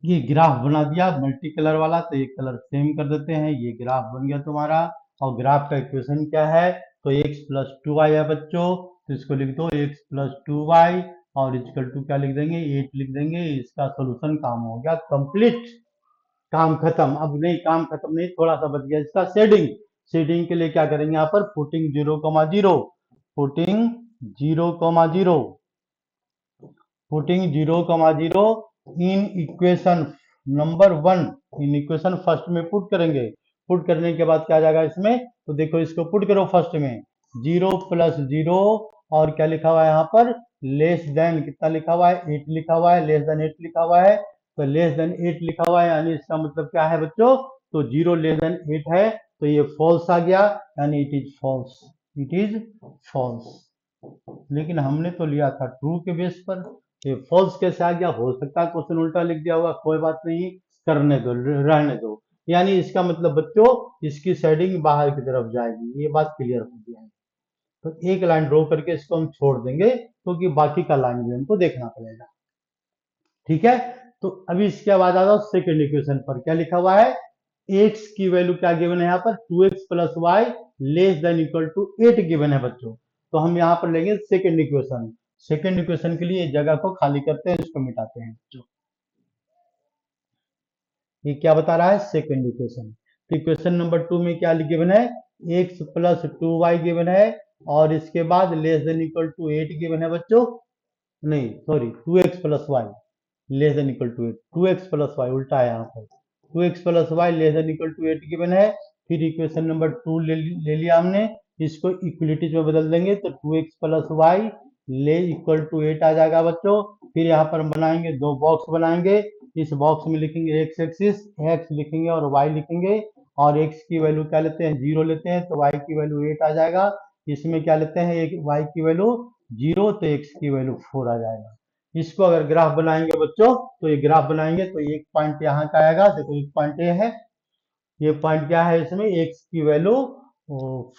ये ग्राफ बना दिया मल्टी कलर वाला, तो ये कलर सेम कर देते हैं। ये ग्राफ बन गया तुम्हारा। और ग्राफ का इक्वेशन क्या है, तो x प्लस 2y है बच्चों। तो इसको लिख दो x प्लस 2y और इक्वल टू क्या लिख देंगे, 8 लिख देंगे। इसका सोल्यूशन काम हो गया कंप्लीट, काम खत्म। अब नहीं, काम खत्म नहीं, थोड़ा सा बच गया इसका शेडिंग। शेडिंग के लिए क्या करेंगे यहाँ पर, putting 0,0, putting 0,0, putting 0,0 in equation number 1, in equation first में पुट करेंगे। पुट करने के बाद क्या आ जाएगा इसमें, तो देखो इसको पुट करो फर्स्ट में, 0 प्लस 0 और क्या लिखा हुआ है यहाँ पर, लेस देन कितना लिखा हुआ है, 8 लिखा हुआ है, लेस देन 8 लिखा हुआ है। तो लेस देन 8 लिखा हुआ है, यानी इसका मतलब क्या है बच्चों, तो 0 लेस देन 8 है, तो ये फॉल्स आ गया, यानी it is false, it is false. लेकिन हमने तो लिया था ट्रू के बेस पर, ये फॉल्स कैसे आ गया, हो सकता है क्वेश्चन उल्टा लिख दिया होगा, कोई बात नहीं, करने दो, रहने दो। यानी इसका मतलब बच्चों, इसकी शेडिंग बाहर की तरफ जाएगी, ये बात क्लियर हो गया है। तो एक लाइन ड्रॉ करके इसको हम छोड़ देंगे, क्योंकि बाकी का लाइन भी हमको देखना पड़ेगा। ठीक है, तो अभी इसके बाद आ जाओ सेकेंड इक्वेशन पर। क्या लिखा हुआ है, एक्स की वैल्यू क्या गिवन है यहाँ पर, 2x plus y less than equal to 8 given है बच्चों। तो हम यहाँ पर लेंगे सेकेंड इक्वेशन। सेकेंड इक्वेशन के लिए जगह को खाली करते हैं, इसको मिटाते हैं बच्चों। ये क्या बता रहा है, सेकेंड इक्वेशन। तो इक्वेशन नंबर 2 में क्या गिवन है, x प्लस 2y गिवन है और इसके बाद less than equal to 8 given है बच्चों। नहीं sorry, 2x plus y less than equal to 8, 2x plus y उल्टा है यहाँ पर, 2x plus y less than equal to 8 given है। फिर इक्वेशन नंबर 2 ले लिया हमने, इसको इक्वलिटीज में बदल देंगे, तो 2x प्लस वाई ले इक्वल टू 8 आ जाएगा बच्चों। फिर यहाँ पर हम बनाएंगे, दो बॉक्स बनाएंगे। इस बॉक्स में लिखेंगे x एक्सिस, x लिखेंगे और y लिखेंगे। और x की वैल्यू क्या लेते हैं, 0 लेते हैं, तो y की वैल्यू 8 आ जाएगा। इसमें क्या लेते हैं, एक y की वैल्यू 0, तो x की वैल्यू 4 आ जाएगा। इसको अगर ग्राफ बनाएंगे बच्चों, तो ये ग्राफ बनाएंगे तो एक पॉइंट यहाँ का आएगा, देखो एक पॉइंट ये है, ये पॉइंट क्या है, इसमें x की वैल्यू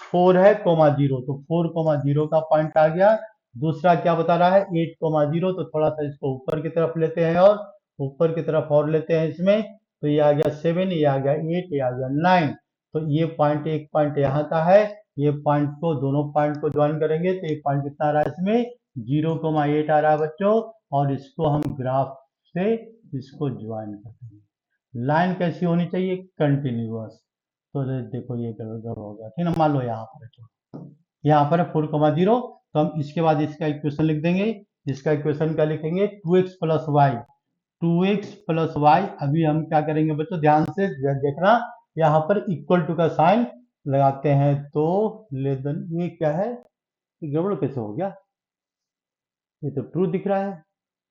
4 है, 0, तो 4,0 का पॉइंट आ गया। दूसरा क्या बता रहा है, 8,0, तो थोड़ा सा इसको ऊपर की तरफ लेते हैं और ऊपर की तरफ और लेते हैं इसमें। तो ये आ गया 7, ये आ गया 8, ये आ गया 9। तो ये पॉइंट, एक पॉइंट यहाँ का है, ये पॉइंट को, दोनों पॉइंट को ज्वाइन करेंगे तो एक पॉइंट कितना आ रहा है इसमें 0,8 आ रहा है बच्चों, और इसको हम ग्राफ से इसको ज्वाइन कर देंगे। लाइन कैसी होनी चाहिए, कंटिन्यूअस। तो देखो ये गड़बड़ हो गया, ठीक है ना। मान लो यहाँ पर 4,0, तो हम इसके बाद इसका इक्वेशन लिख देंगे। इसका इक्वेशन क्या लिखेंगे, 2x plus Y, 2x plus Y. अभी हम क्या करेंगे बच्चों, ध्यान से देखना, यहाँ पर इक्वल टू का साइन लगाते हैं तो लेस देन, ये क्या है, गड़बड़ कैसे हो गया, ये तो ट्रू दिख रहा है।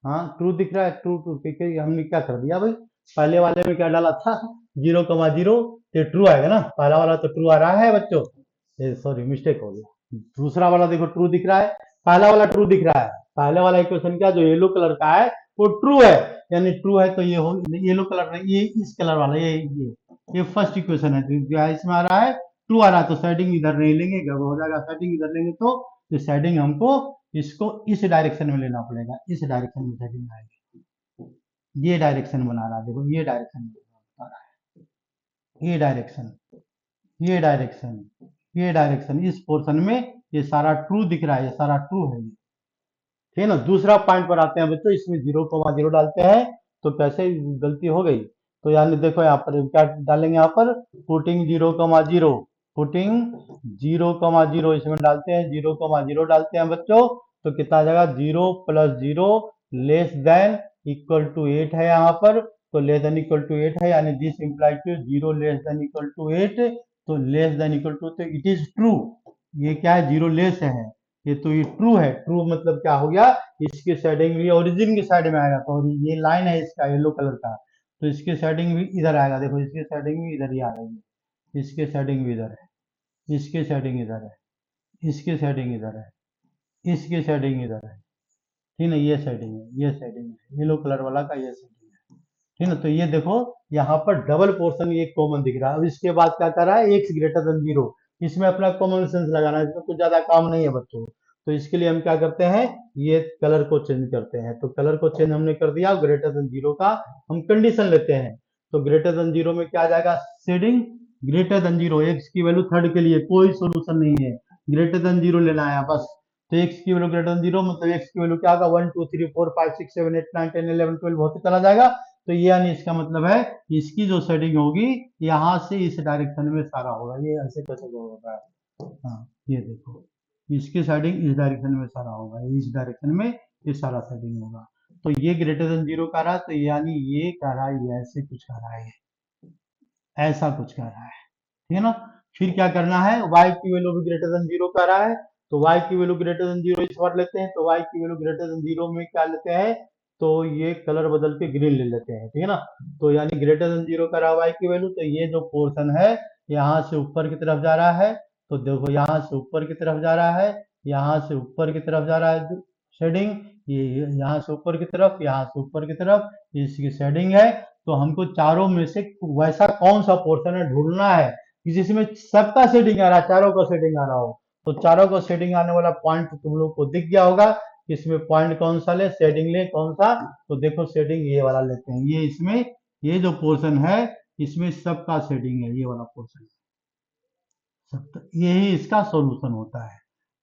हाँ ट्रू दिख रहा है, ट्रू ट्रू, क्योंकि हमने क्या कर दिया भाई, पहले वाले में क्या डाला था 0,0, तो ट्रू आएगा ना, पहला वाला तो ट्रू आ रहा है बच्चों, ये सॉरी मिस्टेक हो गया। दूसरा वाला देखो ट्रू दिख रहा है, पहला वाला ट्रू दिख रहा है, पहले वाला इक्वेशन क्या जो येलो कलर का है वो ट्रू है, यानी ट्रू है तो ये हो, येलो कलर नहीं, ये इस कलर वाला, ये फर्स्ट इक्वेशन है, तो इसमें आ रहा है ट्रू आ रहा है, तो सेटिंग इधर नहीं लेंगे, गड़बड़ हो जाएगा। सेटिंग इधर लेंगे तो सेटिंग हमको इसको इस डायरेक्शन में लेना पड़ेगा, इस डायरेक्शन में सेटिंग आएगी। ये डायरेक्शन बना रहा है, देखो ये डायरेक्शन बता रहा है, ये डायरेक्शन, ये डायरेक्शन, ये डायरेक्शन, इस पोर्शन में ये सारा ट्रू दिख रहा है, ये सारा ट्रू है, ये ठीक है ना। दूसरा पॉइंट पर आते हैं बच्चों, इसमें 0,0 डालते हैं तो कैसे गलती हो गई, तो यानी देखो यहाँ पर क्या डालेंगे, यहाँ पर पुटिंग 0,0, पुटिंग 0,0 इसमें डालते हैं, 0,0 डालते हैं बच्चों, तो कितना आ जाएगा 0 plus 0 less than equal to 8 है यहाँ पर, तो लेस देन इक्वल टू 8 है, यानी this implies to 0 less than equal to 8, तो लेस देन इक्वल टू, तो इट इज ट्रू, ये क्या है 0 लेस है, ये तो ये ट्रू है। ट्रू मतलब क्या हो गया, इसकी शेडिंग भी ओरिजिन की साइड में आएगा, तो ये लाइन है इसका येलो कलर का, तो इसकी शेडिंग भी इधर आएगा, देखो इसकी शेडिंग भी इधर ही आ रही है, इसकी शेडिंग भी इधर है, इसकी शेडिंग इधर है, इसकी शेडिंग इधर है, इसकी शेडिंग इधर है, ठीक है, ये सेटिंग है, ये सेटिंग है येलो कलर वाला का, ये सेटिंग है, ठीक है ना। तो ये देखो यहाँ पर डबल पोर्शन ये कॉमन दिख रहा है। अब इसके बाद क्या कर रहा है, एक्स ग्रेटर देन 0, इसमें अपना कॉमन सेंस लगाना है, इसमें कुछ ज्यादा काम नहीं है बच्चों। तो इसके लिए हम क्या करते हैं, ये कलर को चेंज करते हैं, तो कलर को चेंज हमने कर दिया, ग्रेटर देन 0 का हम कंडीशन लेते हैं, तो ग्रेटर देन 0 में क्या आ जाएगा, शेडिंग ग्रेटर देन 0, एक्स की वैल्यू थर्ड के लिए कोई सोल्यूशन नहीं है, ग्रेटर देन 0 लेना है बस। तो एक्स की वैल्यू ग्रेटर देन 0 मतलब एक्स की वैल्यू क्या होगा, 1 2 3 4 5 6 7 8 9 10 11 12 होते चला जाएगा, तो ये यानी इसका मतलब है इसकी जो सेटिंग होगी यहाँ से इस डायरेक्शन में सारा होगा, ये ऐसे कैसे होगा, हाँ ये देखो इसकी सेटिंग इस डायरेक्शन में सारा होगा, इस डायरेक्शन में ये सारा सेटिंग होगा, तो ये ग्रेटर देन 0 का रहा, तो यानी ये कह रहा है, ये ऐसे कुछ कह रहा है, ऐसा कुछ कह रहा है, ठीक है ना। फिर क्या करना है, y की वैल्यू भी ग्रेटर देन 0 का रहा है, तो y की वैल्यू ग्रेटर देन 0 इस बार लेते हैं, तो y की वैल्यू ग्रेटर देन 0 में क्या लेते हैं, तो ये कलर बदल के ग्रीन ले लेते हैं, ठीक है ना। तो यानी ग्रेटर देन 0 का रहा y की वैल्यू, तो ये जो पोर्शन है यहाँ से ऊपर की तरफ जा रहा है, तो देखो यहाँ से ऊपर की तरफ जा रहा है, यहाँ से ऊपर की तरफ जा रहा है शेडिंग, ये यहाँ से ऊपर की तरफ, यहाँ से ऊपर की तरफ इसकी शेडिंग है, तो हमको चारों में से वैसा कौन सा पोर्शन है ढूंढना है कि जिसमें सबका शेडिंग आ रहा है, चारों का शेडिंग आ रहा हो, तो चारों का शेडिंग आने वाला पॉइंट तुम लोग को दिख गया होगा, इसमें पॉइंट कौन सा ले, शेडिंग ले कौन सा, तो देखो शेडिंग ये वाला लेते हैं, ये इसमें ये जो पोर्शन है इसमें सबका शेडिंग है, ये वाला पोर्शन, यही इसका सॉल्यूशन होता है।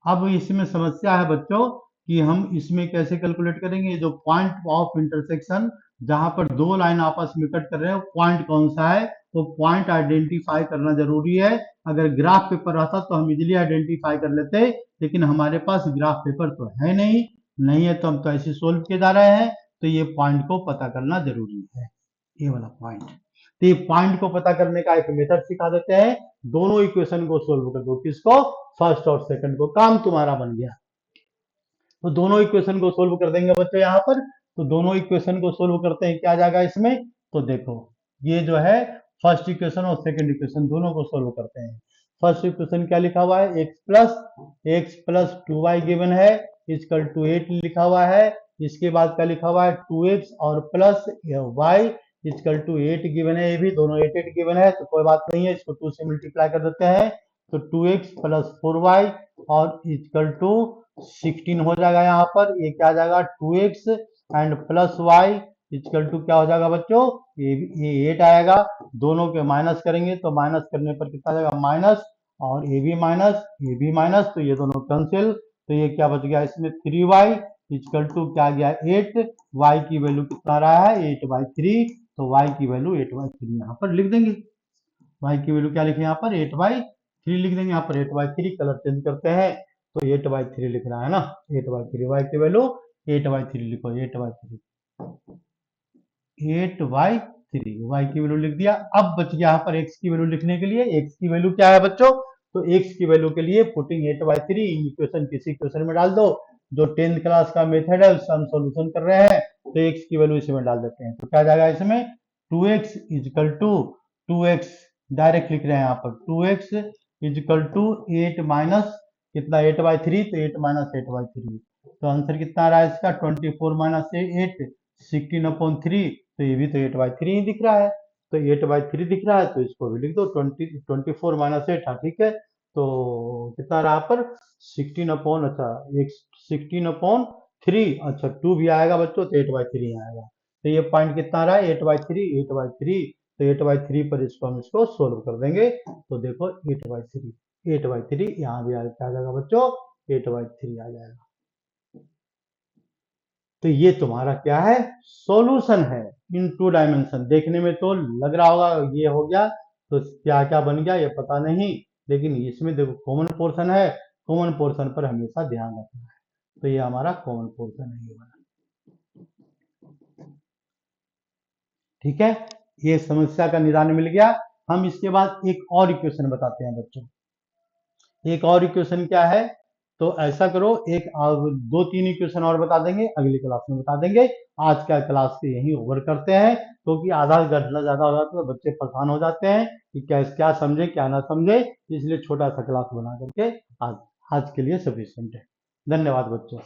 अब इसमें समस्या है बच्चों कि हम इसमें कैसे कैलकुलेट करेंगे, जो पॉइंट ऑफ इंटरसेक्शन जहां पर दो लाइन आपस में कट कर रहे हैं, पॉइंट कौन सा है, वो पॉइंट आइडेंटिफाई करना जरूरी है। अगर ग्राफ पेपर रहता तो हम इजीली आइडेंटिफाई कर लेते, लेकिन हमारे पास ग्राफ पेपर तो है नहीं, नहीं है तो हम तो ऐसे सोल्व किए जा रहे हैं, तो ये पॉइंट को पता करना जरूरी है, ये वाला पॉइंट। तो ये पॉइंट को पता करने का एक मेथड सिखा देते हैं, दोनों इक्वेशन को सोल्व कर दो, किसको, फर्स्ट और सेकंड को, काम तुम्हारा बन गया। तो दोनों इक्वेशन को सोल्व कर देंगे बच्चों यहाँ पर, तो दोनों इक्वेशन को सोल्व करते हैं, क्या आ जाएगा इसमें, तो देखो ये जो है फर्स्ट इक्वेशन और सेकंड इक्वेशन दोनों को सोल्व करते हैं। फर्स्ट इक्वेशन क्या लिखा हुआ है, x प्लस 2y गिवन है इक्वल टू 8 लिखा हुआ है, इसके बाद क्या लिखा हुआ है 2x और plus y equal to 8 given है, ये भी दोनों 8 8 गिवन है, तो कोई बात नहीं है, इसको 2 से मल्टीप्लाई कर देते हैं, तो 2x प्लस 4y और इक्वल टू 16 हो जाएगा, यहाँ पर ये क्या आ जाएगा 2x and plus y equal to क्या हो जाएगा बच्चों, ये 8 आएगा, दोनों के माइनस करेंगे तो माइनस करने पर कितना आ जाएगा माइनस, और ए बी माइनस, तो ये दोनों कैंसिल, तो ये क्या बच गया इसमें 3y इक्वल टू क्या गया 8, y की वैल्यू कितना रहा है 8/3, तो y की वैल्यू 8/3 यहाँ पर लिख देंगे। y की वैल्यू क्या लिखे यहाँ पर 8/3 लिख देंगे, यहाँ पर 8/3 कलर चेंज करते हैं तो 8/3 लिख रहा है ना, 8/3 y की वैल्यू 8/3 लिखो, 8/3 y की वैल्यू लिख दिया। अब बच गया यहाँ पर x की वैल्यू लिखने के लिए, x की वैल्यू क्या है बच्चों, तो x की वैल्यू के लिए पुटिंग 8/3 इन इक्वेशन किसी इक्वेशन में डाल दो, जो 10th क्लास का मेथड है उसका हम सॉल्यूशन कर रहे हैं, तो x की वैल्यू इसमें डाल देते हैं, तो क्या जाएगा इसमें 2x equal to 2x direct लिख रहे हैं यहाँ पर 2x इक्वल टू 8 माइनस कितना 8/3, तो 8 माइनस 8/3, तो आंसर कितना आ रहा है इसका 24 माइनस 8 16/3, तो ये भी तो 8/3 ही दिख रहा है, तो 8/3 दिख रहा है तो इसको भी लिख दो 24 माइनस 8, हाँ ठीक है, तो कितना रहा पर 16 अच्छा 16/3, अच्छा 2 भी आएगा बच्चों तो 8/3 आएगा, तो ये पॉइंट कितना रहा है 8/3, तो 8/3 पर इसको हम इसको सोल्व कर देंगे, तो देखो 8/3 यहाँ भी आ जाएगा बच्चों 8/3 आ जाएगा, तो ये तुम्हारा क्या है सॉल्यूशन है इन 2 डायमेंशन। देखने में तो लग रहा होगा ये हो गया तो क्या क्या बन गया ये पता नहीं, लेकिन इसमें देखो कॉमन पोर्शन है, कॉमन पोर्शन पर हमेशा ध्यान रखना है, तो ये हमारा कॉमन पोर्शन है ये वाला, ठीक है, ये समस्या का निदान मिल गया। हम इसके बाद एक और इक्वेशन बताते हैं बच्चों, एक और इक्वेशन क्या है, तो ऐसा करो एक 2-3 इक्वेशन और बता देंगे, अगली क्लास में बता देंगे, आज का क्लास से यही ओवर करते हैं, क्योंकि आधा घंटा ज्यादा हो जाता है तो बच्चे परेशान हो जाते हैं कि क्या क्या समझे क्या ना समझे, इसलिए छोटा सा क्लास बना करके आज आज के लिए सफिशिएंट है। धन्यवाद बच्चों।